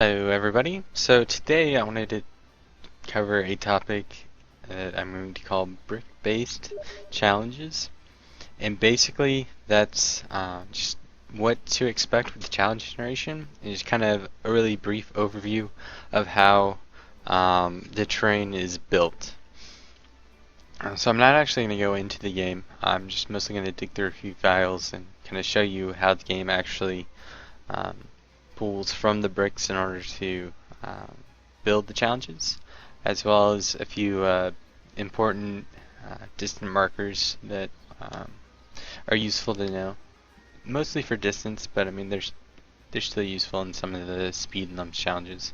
Hello everybody. So today I wanted to cover a topic that I'm going to call brick-based challenges. And basically that's just what to expect with the challenge generation. And just kind of a really brief overview of how the terrain is built. So I'm not actually going to go into the game. I'm just mostly going to dig through a few files and kind of show you how the game actually um, pulls from the bricks in order to build the challenges, as well as a few important distant markers that are useful to know. Mostly for distance, but I mean they're still useful in some of the speed lumps challenges.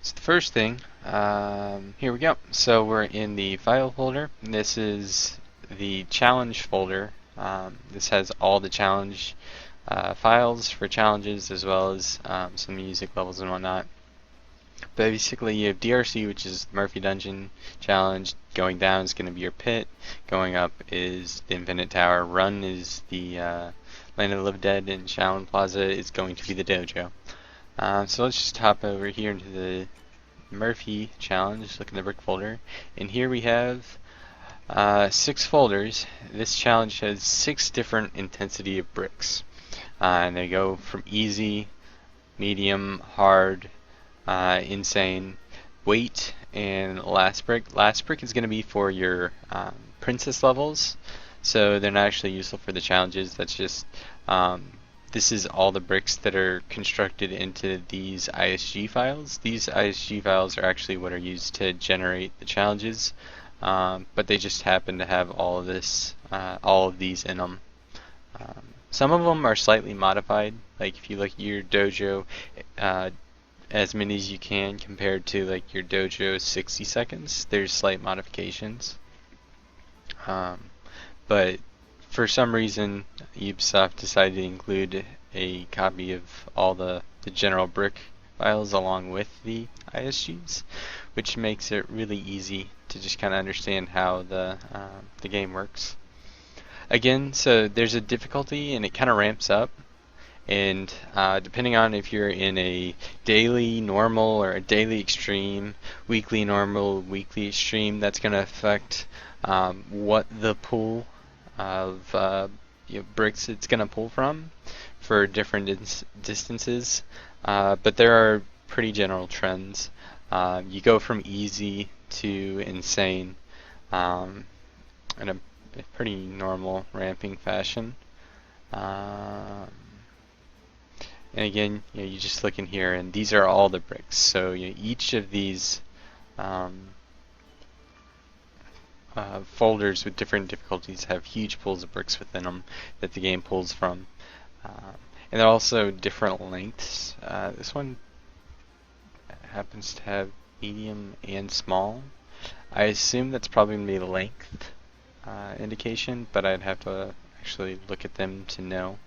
So the first thing, here we go. So we're in the file folder. This is the challenge folder. This has all the challenge files for challenges, as well as some music levels and whatnot. Basically, you have DRC, which is the Murphy Dungeon challenge. Going down is going to be your pit. Going up is the Infinite Tower. Run is the Land of the Living Dead, and Shaolin Plaza is going to be the dojo. So let's just hop over here into the Murphy challenge. Look in the brick folder, and here we have 6 folders. This challenge has 6 different intensity of bricks. And they go from easy, medium, hard, insane, weight, and last brick. Last brick is going to be for your princess levels, so they're not actually useful for the challenges. That's just this is all the bricks that are constructed into these ISG files. These ISG files are actually what are used to generate the challenges, but they just happen to have all of these in them. Some of them are slightly modified, like if you look at your dojo, as many as you can compared to like your dojo 60 seconds, there's slight modifications. But for some reason, Ubisoft decided to include a copy of all the general brick files along with the ISGs, which makes it really easy to just kind of understand how the game works. Again, so there's a difficulty and it kind of ramps up, and depending on if you're in a daily normal or a daily extreme, weekly normal, weekly extreme, that's going to affect what the pool of bricks it's going to pull from for different distances. But there are pretty general trends. You go from easy to insane in a pretty normal ramping fashion. And again, you just look in here, and these are all the bricks. So each of these folders with different difficulties have huge pools of bricks within them that the game pulls from. And they're also different lengths. This one happens to have medium and small. I assume that's probably going to be the length indication, but I'd have to actually look at them to know.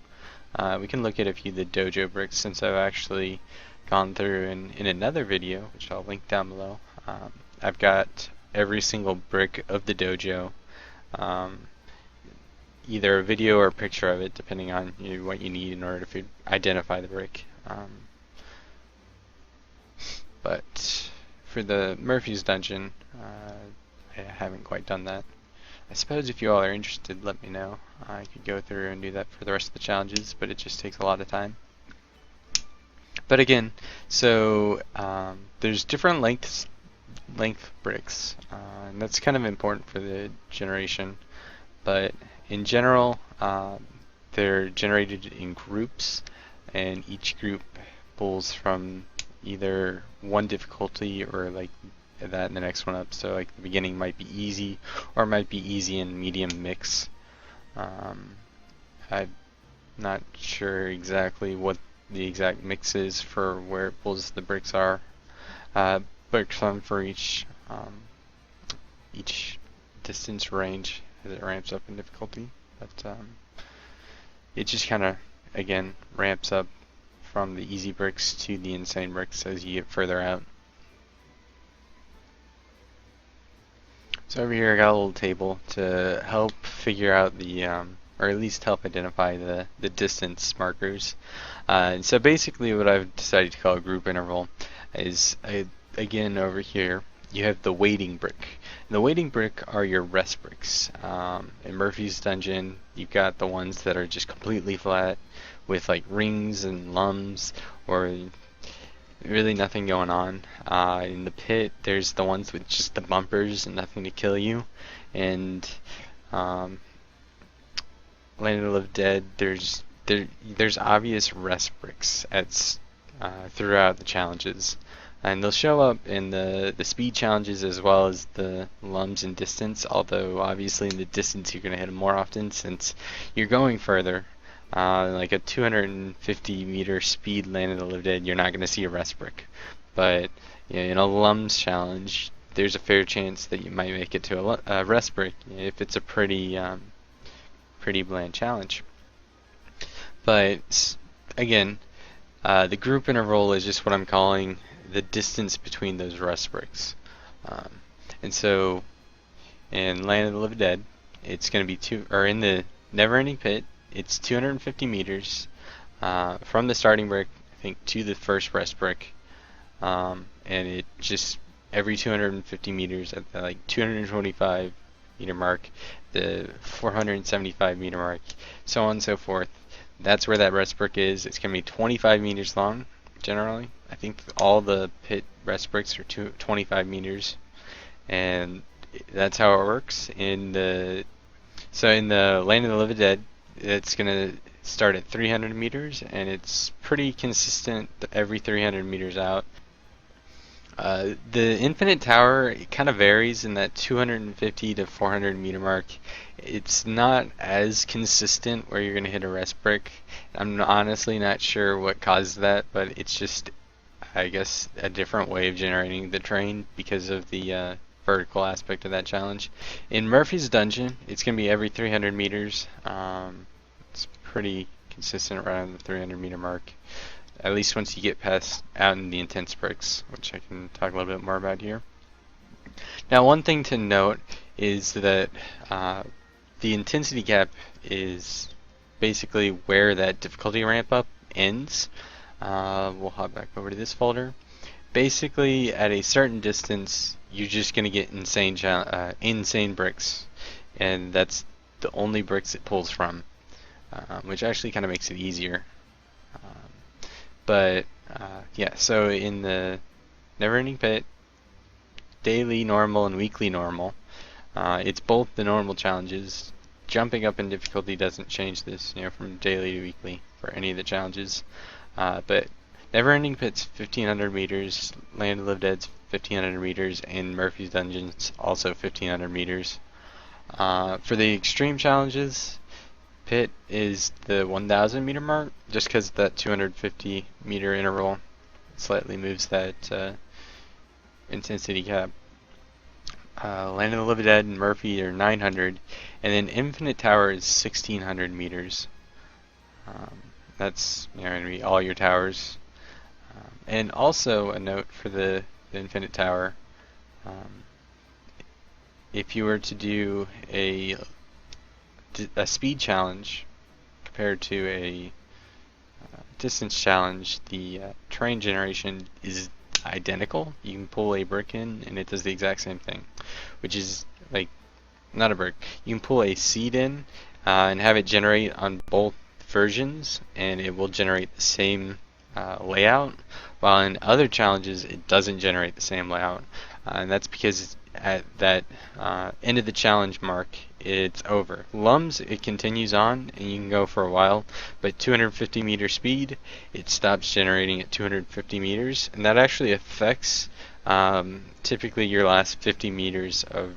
We can look at a few of the dojo bricks, since I've actually gone through in another video, which I'll link down below. I've got every single brick of the dojo, either a video or a picture of it, depending on what you need in order to identify the brick. But for the Murphy's Dungeon, I haven't quite done that. I suppose if you all are interested, let me know. I could go through and do that for the rest of the challenges, but it just takes a lot of time. But again, so there's different length bricks, and that's kind of important for the generation. But in general, they're generated in groups, and each group pulls from either one difficulty or like that and the next one up. So like the beginning might be easy, or it might be easy and medium mix. I'm not sure exactly what the exact mix is for where it pulls the bricks are, but some for each distance range as it ramps up in difficulty. But it just kind of again ramps up from the easy bricks to the insane bricks as you get further out. So over here I got a little table to help figure out the or at least help identify the distance markers. And so basically what I've decided to call a group interval is, again over here, you have the waiting brick. And the waiting brick are your rest bricks. In Murphy's Dungeon, you've got the ones that are just completely flat with like rings and lums, or really nothing going on. In the pit, there's the ones with just the bumpers and nothing to kill you. And Land of the Living Dead, there's obvious rest bricks throughout the challenges, and they'll show up in the speed challenges as well as the lums and distance. Although obviously in the distance you're going to hit them more often since you're going further. Like a 250 meter speed Land of the Living Dead, you're not going to see a rest brick, but in a lums challenge, there's a fair chance that you might make it to a rest brick if it's a pretty bland challenge. But again, the group interval is just what I'm calling the distance between those rest bricks. And so in Land of the Living Dead, it's going to be in the Never-Ending Pit, it's 250 meters from the starting brick, I think, to the first rest brick. And it just every 250 meters at the 225 meter mark, the 475 meter mark, so on and so forth. That's where that rest brick is. It's going to be 25 meters long, generally. I think all the pit rest bricks are 25 meters, and that's how it works. In the Land of the Living Dead, it's going to start at 300 meters, and it's pretty consistent every 300 meters out. The Infinite Tower, it kind of varies in that 250 to 400 meter mark. It's not as consistent where you're going to hit a rest brick. I'm honestly not sure what caused that, but it's just, I guess, a different way of generating the terrain because of the vertical aspect of that challenge. In Murphy's Dungeon, it's going to be every 300 meters. It's pretty consistent around the 300 meter mark, at least once you get past out in the intense bricks, which I can talk a little bit more about here. Now, one thing to note is that the intensity cap is basically where that difficulty ramp up ends. We'll hop back over to this folder. Basically, at a certain distance, you're just going to get insane bricks, and that's the only bricks it pulls from, which actually kind of makes it easier. Yeah, so in the Never-Ending Pit, daily normal and weekly normal, it's both the normal challenges. Jumping up in difficulty doesn't change this, from daily to weekly for any of the challenges. But Never-Ending Pit's 1500 meters, Land of the Living Dead's 1500 meters, and Murphy's Dungeon's also 1500 meters. For the extreme challenges, Pit is the 1000 meter mark, just because that 250 meter interval slightly moves that intensity cap. Land of the Living Dead and Murphy are 900, and then Infinite Tower is 1600 meters. That's going to be all your towers. And also a note for the Infinite Tower, if you were to do a speed challenge compared to a distance challenge, the terrain generation is identical. You can pull a brick in and it does the exact same thing, which is not a brick. You can pull a seed in and have it generate on both versions, and it will generate the same layout, while in other challenges it doesn't generate the same layout, and that's because at that end of the challenge mark, it's over. Lums, it continues on and you can go for a while, but 250 meter speed, it stops generating at 250 meters, and that actually affects typically your last 50 meters of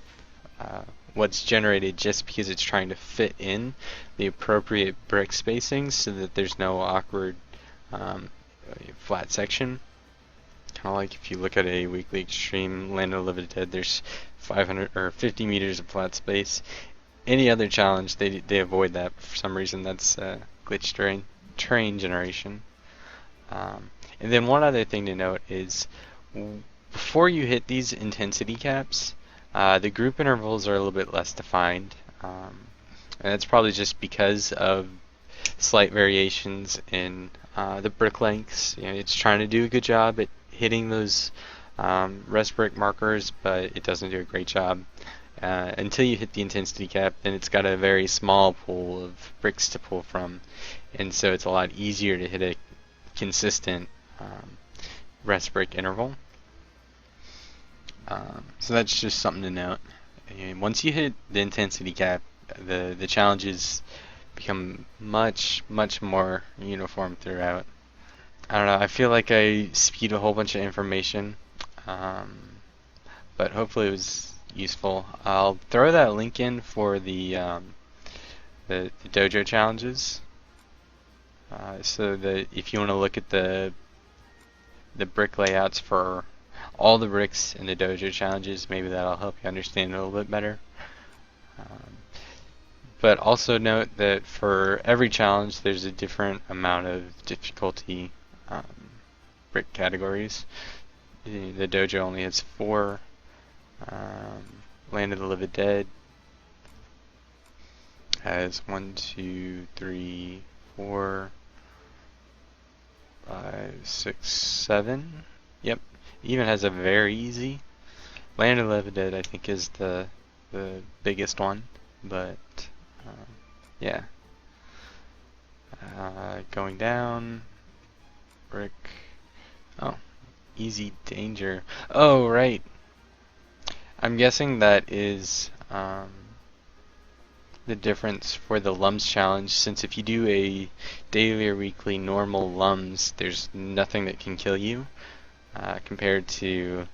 what's generated, just because it's trying to fit in the appropriate brick spacing so that there's no awkward flat section. Kind of like if you look at a weekly extreme Land of the Living Dead, there's 500 or 50 meters of flat space. Any other challenge, they avoid that for some reason. That's glitch terrain generation. And then one other thing to note is, before you hit these intensity caps, the group intervals are a little bit less defined. And that's probably just because of slight variations in the brick lengths. You know, it's trying to do a good job at hitting those rest brick markers, but it doesn't do a great job. Until you hit the intensity cap, then it's got a very small pool of bricks to pull from, and so it's a lot easier to hit a consistent rest brick interval. So that's just something to note. And once you hit the intensity cap, the challenges become much more uniform throughout. I don't know. I feel like I spewed a whole bunch of information, um, but hopefully it was useful. I'll throw that link in for the dojo challenges, so that if you want to look at the brick layouts for all the bricks in the dojo challenges, maybe that'll help you understand it a little bit better. Um, but also note that for every challenge, there's a different amount of difficulty brick categories. The dojo only has 4. Land of the Living Dead has 1, 2, 3, 4, 5, 6, 7. Yep, it even has a very easy. Land of the Living Dead, I think, is the biggest one, but yeah. Going down, brick. Oh, easy danger. Oh, right. I'm guessing that is the difference for the Lums challenge, since if you do a daily or weekly normal Lums, there's nothing that can kill you, compared to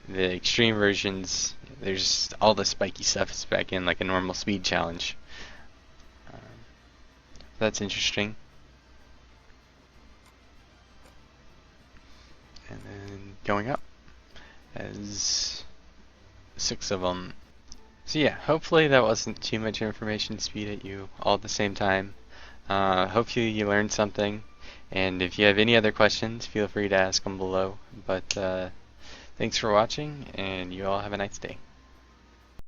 the extreme versions. There's all the spiky stuff is back in, like a normal speed challenge. Um, that's interesting. And then going up as 6 of them. So yeah, hopefully that wasn't too much information to speed at you all at the same time. Hopefully you learned something, and if you have any other questions, feel free to ask them below. But thanks for watching, and you all have a nice day.